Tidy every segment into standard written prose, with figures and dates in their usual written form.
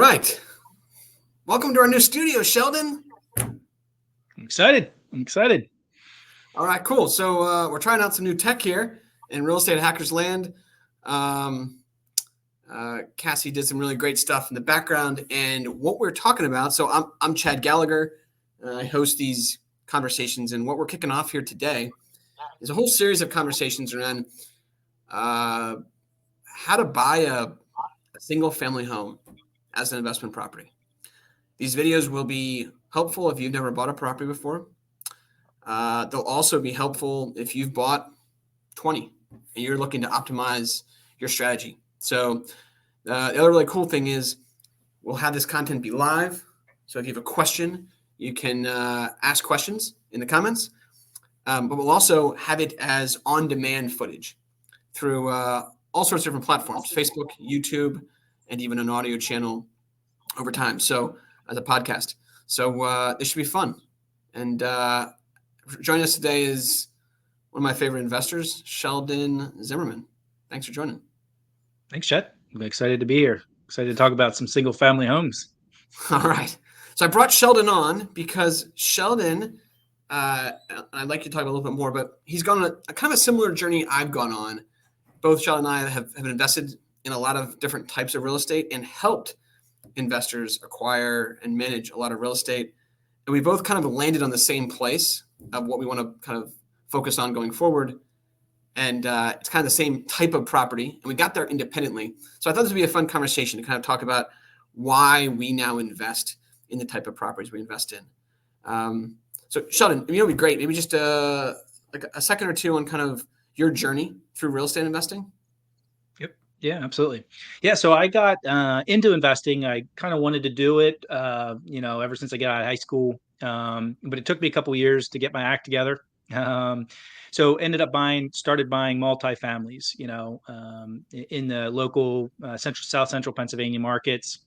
right. Welcome to our new studio, Sheldon. I'm excited. All right, cool. So we're trying out some new tech here in Real Estate Hackers land. Cassie did some really great stuff in the background. And what we're talking about, so I'm Chad Gallagher. I host these conversations. And what we're kicking off here today is a whole series of conversations around how to buy a single-family home as an investment property. These videos will be helpful if you've never bought a property before. They'll also be helpful if you've bought 20 and you're looking to optimize your strategy. So the other really cool thing is we'll have this content be live. So if you have a question, you can ask questions in the comments. But we'll also have it as on-demand footage through all sorts of different platforms, Facebook, YouTube, and even an audio channel over time. So as a podcast. So this should be fun. And joining us today is one of my favorite investors, Sheldon Zimmerman. Thanks for joining. Thanks, Chet. I'm excited to be here. Excited to talk about some single family homes. All right. So I brought Sheldon on because Sheldon, I'd like you to talk about a little bit more, but he's gone on a kind of a similar journey I've gone on. Both Sheldon and I have invested in a lot of different types of real estate and helped investors acquire and manage a lot of real estate. And we both kind of landed on the same place of what we want to kind of focus on going forward. And it's kind of the same type of property. And we got there independently. So I thought this would be a fun conversation to kind of talk about why we now invest in the type of properties we invest in. So Sheldon, it would be great. Maybe just like a second or two on kind of your journey through real estate investing. Yeah, absolutely. Yeah, so I got into investing. I kind of wanted to do it, ever since I got out of high school. But it took me a couple of years to get my act together. So ended up started buying multifamilies, in the local South Central Pennsylvania markets.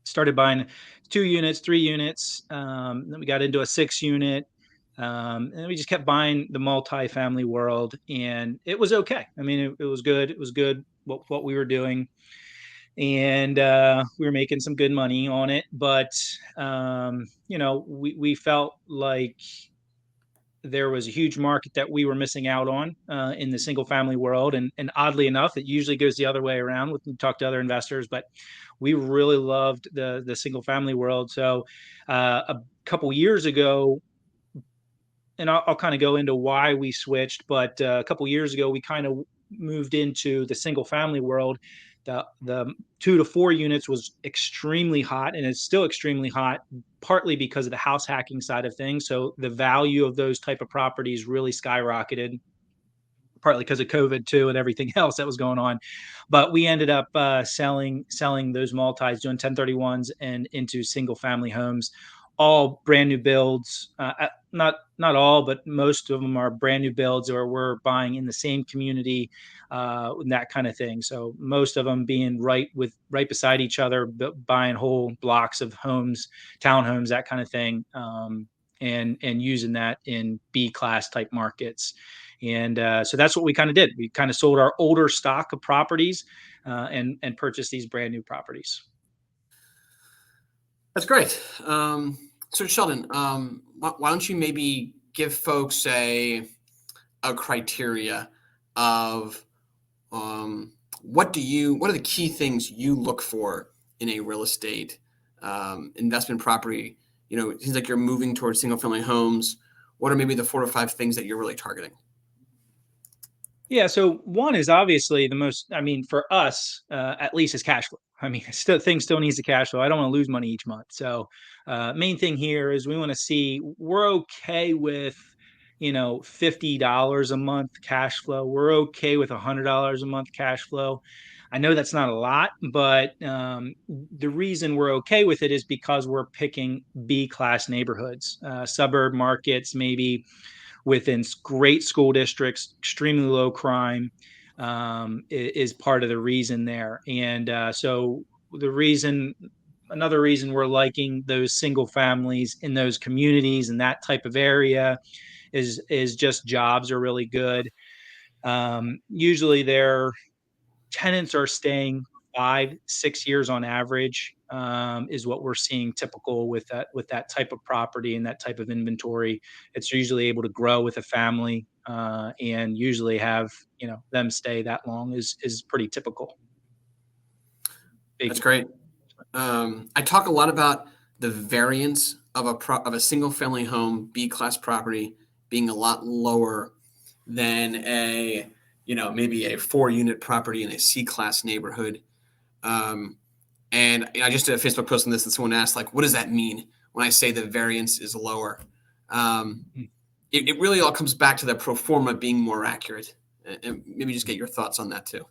Started buying 2 units, 3 units. Then we got into a 6 unit. And we just kept buying the multifamily world, and it was okay. I mean, it was good. It was good what we were doing, and we were making some good money on it. But we felt like there was a huge market that we were missing out on in the single family world, and oddly enough, it usually goes the other way around when we talk to other investors. But we really loved the single family world. So a couple years ago. And I'll kind of go into why we switched, but a couple of years ago, we kind of moved into the single family world. The 2 to 4 units was extremely hot, and it's still extremely hot, partly because of the house hacking side of things. So the value of those type of properties really skyrocketed, partly because of COVID too, and everything else that was going on. But we ended up selling those multis, doing 1031s and into single family homes, all brand new builds. Not all, but most of them are brand new builds, or we're buying in the same community, and that kind of thing. So most of them being right beside each other, buying whole blocks of homes, townhomes, that kind of thing, and using that in B class type markets. And so that's what we kind of did. We kind of sold our older stock of properties and purchased these brand new properties. That's great. So Sheldon, why don't you maybe give folks a criteria of what are the key things you look for in a real estate investment property? It seems like you're moving towards single family homes. What are maybe the 4 or 5 things that you're really targeting? Yeah, so one is obviously the most, for us, at least, is cash flow. Things still needs the cash flow. I don't want to lose money each month. So main thing here is we want to see we're okay with, $50 a month cash flow. We're okay with $100 a month cash flow. I know that's not a lot, but the reason we're okay with it is because we're picking B class neighborhoods, suburb markets, maybe within great school districts, extremely low crime, is part of the reason there. And so another reason we're liking those single families in those communities and that type of area is just jobs are really good. Usually their tenants are staying 5-6 years on average is what we're seeing typical with that type of property and that type of inventory. It's usually able to grow with a family and usually have them stay that long is pretty typical. That's great. I talk a lot about the variance of a single family home B class property being a lot lower than maybe a 4-unit property in a C class neighborhood. And I just did a Facebook post on this, and someone asked, like, what does that mean when I say the variance is lower? It really all comes back to the pro forma being more accurate. And maybe just get your thoughts on that too.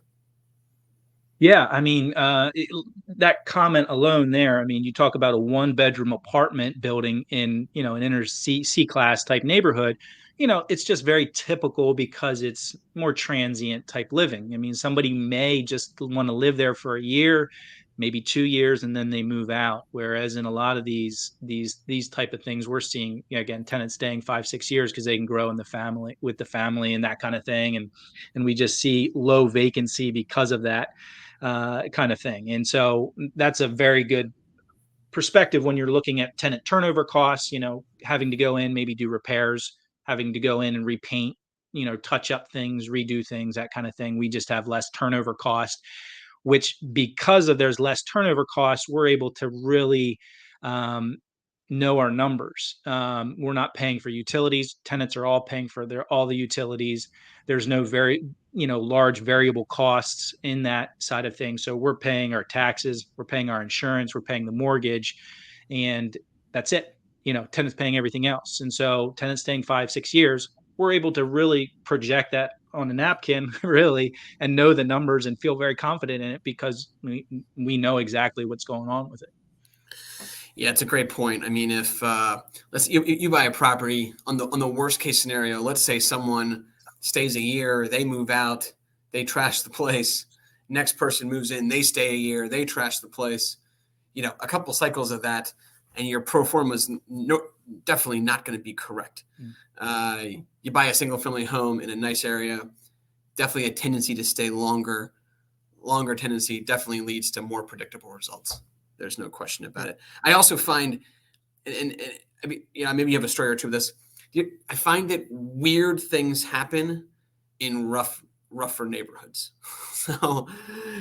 Yeah, I mean, that comment alone there, I mean, you talk about a 1-bedroom apartment building in, an inner C class type neighborhood, it's just very typical because it's more transient type living. I mean, somebody may just want to live there for a year, maybe 2 years, and then they move out. Whereas in a lot of these type of things, we're seeing, again, tenants staying 5-6 years because they can grow in the family with the family and that kind of thing. And we just see low vacancy because of that kind of thing. And so that's a very good perspective when you're looking at tenant turnover costs, having to go in, maybe do repairs, having to go in and repaint, touch up things, redo things, that kind of thing. We just have less turnover cost, which because of there's less turnover costs, we're able to really know our numbers. We're not paying for utilities. Tenants are all paying for all the utilities. There's no very large variable costs in that side of things. So we're paying our taxes, we're paying our insurance, we're paying the mortgage, and that's it. Tenants paying everything else. And so tenants staying 5-6 years, we're able to really project that on a napkin, really, and know the numbers and feel very confident in it because we know exactly what's going on with it. Yeah, it's a great point. I mean, if you buy a property on the worst case scenario, let's say someone stays a year, they move out, they trash the place. Next person moves in, they stay a year, they trash the place. A couple cycles of that, and your pro forma is definitely not going to be correct. You buy a single family home in a nice area, definitely a tendency to stay longer. Longer tendency definitely leads to more predictable results. There's no question about it. I also find, and I mean, maybe you have a story or two of this. I find that weird things happen in rougher neighborhoods. So,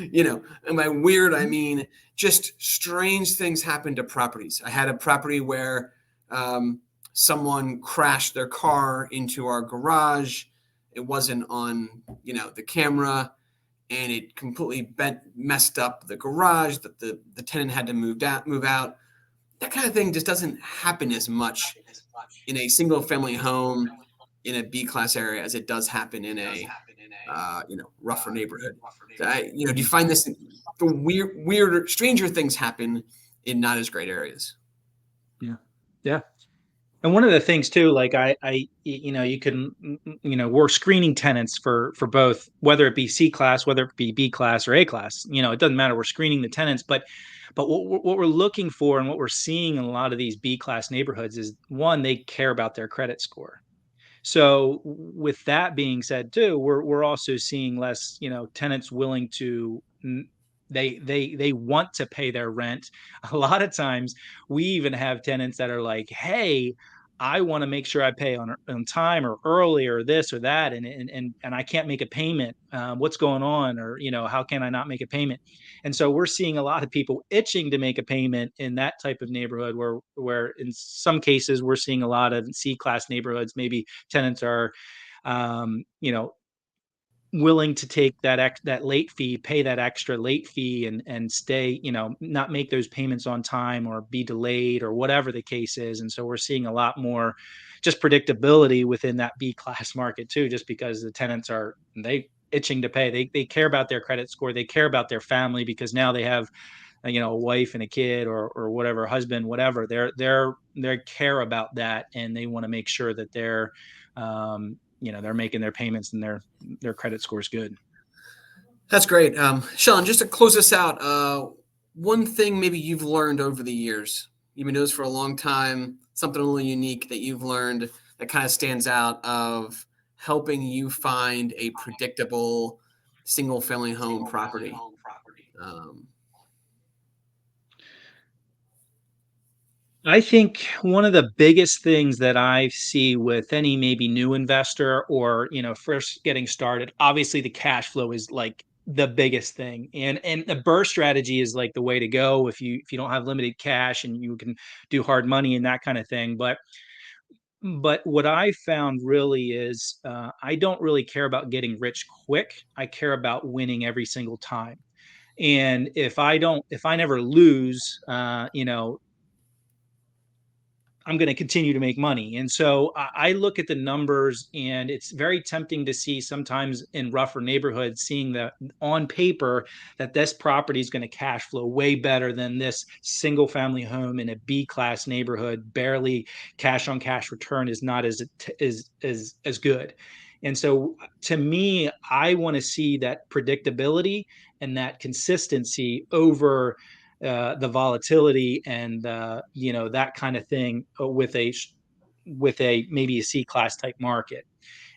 and by weird, I mean just strange things happen to properties. I had a property where someone crashed their car into our garage. It wasn't on, the camera. And it completely messed up the garage that the tenant had to move out. That kind of thing just doesn't happen as much in a single family home in a B class area as it does happen in a rougher neighborhood. So do you find this the weirder, stranger things happen in not as great areas? Yeah. And one of the things too, like you can, we're screening tenants for both, whether it be C class, whether it be B class or A class, it doesn't matter. We're screening the tenants, but what we're looking for and what we're seeing in a lot of these B class neighborhoods is, one, they care about their credit score. So with that being said too, we're also seeing less, tenants willing to, they want to pay their rent. A lot of times we even have tenants that are like, hey, I want to make sure I pay on time or early or this or that, and I can't make a payment. What's going on? Or how can I not make a payment? And so we're seeing a lot of people itching to make a payment in that type of neighborhood, where in some cases we're seeing a lot of C class neighborhoods. Maybe tenants are, willing to take that late fee, pay that extra late fee, and stay, not make those payments on time or be delayed or whatever the case is. And so we're seeing a lot more just predictability within that B class market too, just because the tenants they itching to pay. They care about their credit score, they care about their family, because now they have a wife and a kid or whatever, husband, whatever. They care about that, and they want to make sure that they're they're making their payments and their credit score is good. That's great. Sean, just to close this out, one thing maybe you've learned over the years, you've been doing this for a long time, something a little unique that you've learned that kind of stands out of helping you find a predictable single family home property. Um, I think one of the biggest things that I see with any maybe new investor or, first getting started, obviously the cash flow is like the biggest thing. And the burst strategy is like the way to go if you don't have limited cash and you can do hard money and that kind of thing. But what I found really is I don't really care about getting rich quick. I care about winning every single time. And if I never lose, I'm going to continue to make money. And so I look at the numbers, and it's very tempting to see sometimes in rougher neighborhoods, seeing that on paper that this property is going to cash flow way better than this single family home in a B class neighborhood. Barely cash on cash return is not as good. And so to me, I want to see that predictability and that consistency over the volatility and that kind of thing with a maybe a C class type market.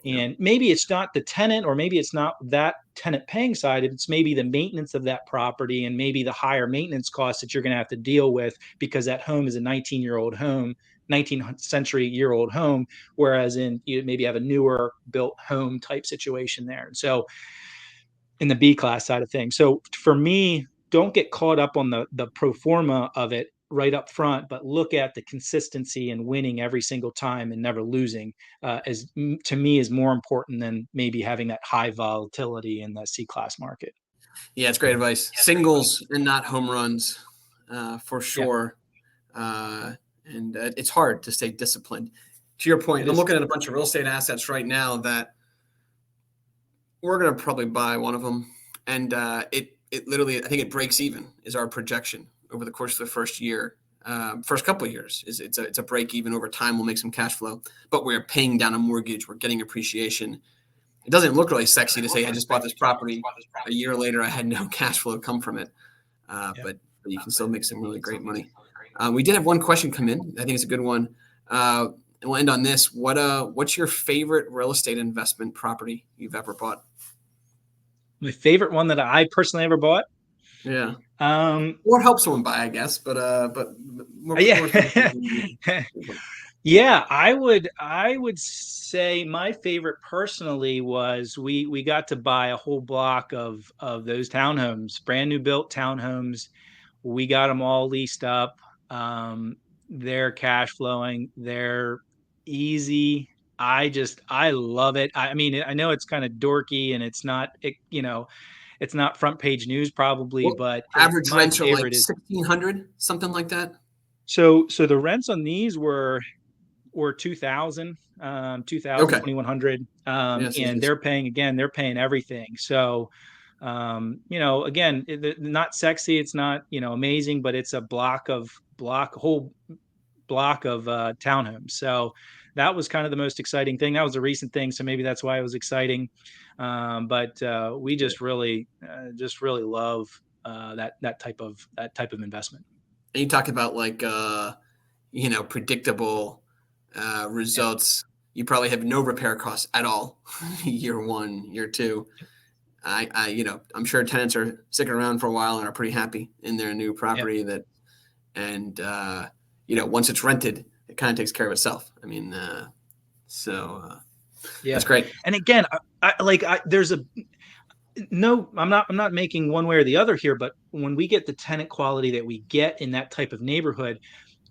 yeah. And maybe it's not the tenant, or maybe it's not that tenant paying side. It's maybe the maintenance of that property and maybe the higher maintenance costs that you're going to have to deal with because that home is a 19-year-old home, 19th century year old home, whereas you maybe have a newer built home type situation there. And so in the B class side of things. So for me, don't get caught up on the pro forma of it right up front, but look at the consistency and winning every single time and never losing. As to me, is more important than maybe having that high volatility in the C class market. Yeah, it's great advice. Singles and not home runs, for Yeah, sure. And it's hard to stay disciplined. To your point, it I'm is. looking at a bunch of real estate assets right now that we're going to probably buy one of them, and it literally, I think it breaks even is our projection over the course of the first year. First couple of years is it's a break even. Over time we'll make some cash flow, but we're paying down a mortgage, we're getting appreciation. It doesn't look really sexy to say I just bought this property, a year later I had no cash flow come from it, Yeah. but you can still make some really great money. We did have one question come in. I think it's a good one. And we'll end on this. What's your favorite real estate investment property you've ever bought? My favorite one that I personally ever bought. Yeah. Um, Or help someone buy, I guess, but more yeah. thinking. Yeah, I would say my favorite personally was we got to buy a whole block of those townhomes, brand new built townhomes. We got them all leased up. Um, they're cash flowing. They're easy. I love it. I mean, I know it's kind of dorky and it's not front page news probably, What but average my rents are like favorite is 1,600, something like that? so the rents on these were 2000, 2000, Okay. 2100. Yes, yes, And yes. they're paying everything. So, again, not sexy. It's not, amazing, but it's a whole block of townhomes. So that was kind of the most exciting thing. That was a recent thing. So maybe that's why it was exciting. But we just really love that type of investment. And you talk about like, predictable Yeah. results. You probably have no repair costs at all. Year one, year two. I'm sure tenants are sticking around for a while and are pretty happy in their new Yeah. property and once it's rented, it kind of takes care of itself. I mean, that's Yeah. great. And again, there's a no, I'm not making one way or the other here, but when we get the tenant quality that we get in that type of neighborhood,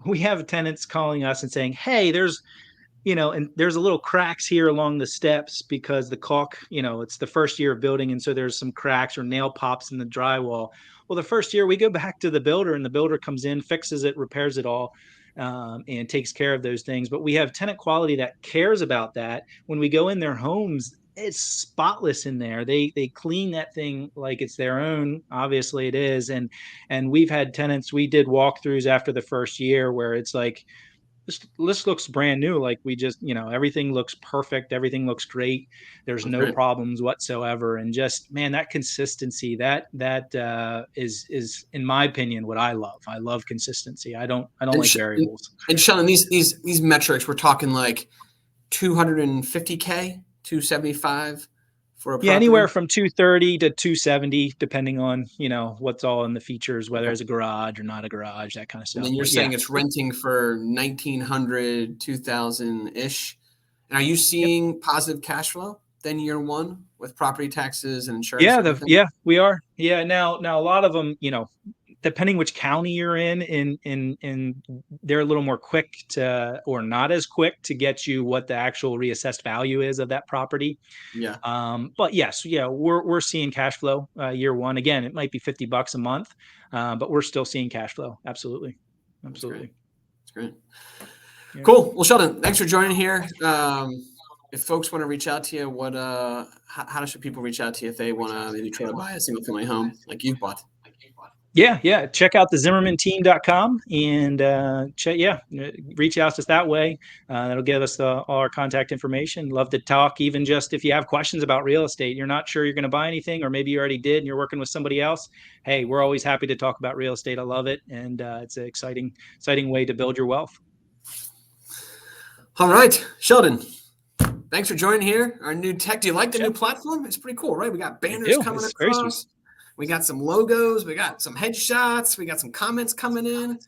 we have tenants calling us and saying, "Hey, and there's a little cracks here along the steps because the caulk, it's the first year of building, and so there's some cracks or nail pops in the drywall." Well, the first year we go back to the builder, and the builder comes in, fixes it, repairs it all, and takes care of those things. But we have tenant quality that cares about that. When we go in their homes, it's spotless in there. They clean that thing like it's their own. Obviously, it is, and we've had tenants. We did walkthroughs after the first year where it's like, this looks brand new. Like we just, everything looks perfect. Everything looks great. There's That's no great. problems whatsoever. And just, man, that consistency, is in my opinion, what I love. I love consistency. I don't And like variables. and Sheldon, these metrics, we're talking like 250K, 275 for a Yeah, property? anywhere from 230 to 270, depending on, what's all in the features, whether it's a garage or not a garage, that kind of And stuff. then you're But saying yeah. it's renting for 1,900, 2,000-ish. And are you Yep. seeing positive cash flow then year one with property taxes and insurance and everything? We are. Yeah. Now a lot of them, depending which county you're in, they're a little more quick to, or not as quick to get you what the actual reassessed value is of that property. Yeah. But yes, yeah, we're seeing cash flow year one. Again, it might be $50 a month, but we're still seeing cash flow. Absolutely. That's great. Absolutely. That's great. Yeah. Cool. Well, Sheldon, thanks for joining here. If folks want to reach out to you, how should people reach out to you if they want to maybe try to buy a single family home like you've bought? Yeah. Check out the ZimmermanTeam.com and reach out to us that way. That'll give us all our contact information. Love to talk, even just if you have questions about real estate, you're not sure you're going to buy anything, or maybe you already did and you're working with somebody else. Hey, we're always happy to talk about real estate. I love it. And it's an exciting way to build your wealth. All right, Sheldon. Thanks for joining here. Our new tech. Do you like the new platform? It's pretty cool, right? We got banners coming across. We got some logos. We got some headshots. We got some comments coming in.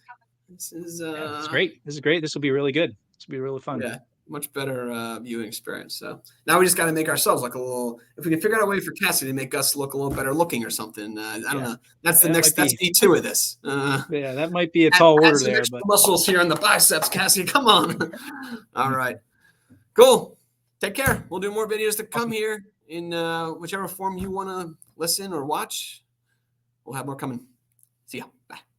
This is it's great. This is great. This will be really good. This will be really fun. Yeah, much better viewing experience. So now we just got to make ourselves look a little. If we can figure out a way for Cassie to make us look a little better looking or something, I don't know. That's the next. That's V2 of this. Yeah, that might be a tall order there. But muscles here in the biceps, Cassie. Come on. All right. Cool. Take care. We'll do more videos to come here in whichever form you want to listen or watch. We'll have more coming. See ya. Bye.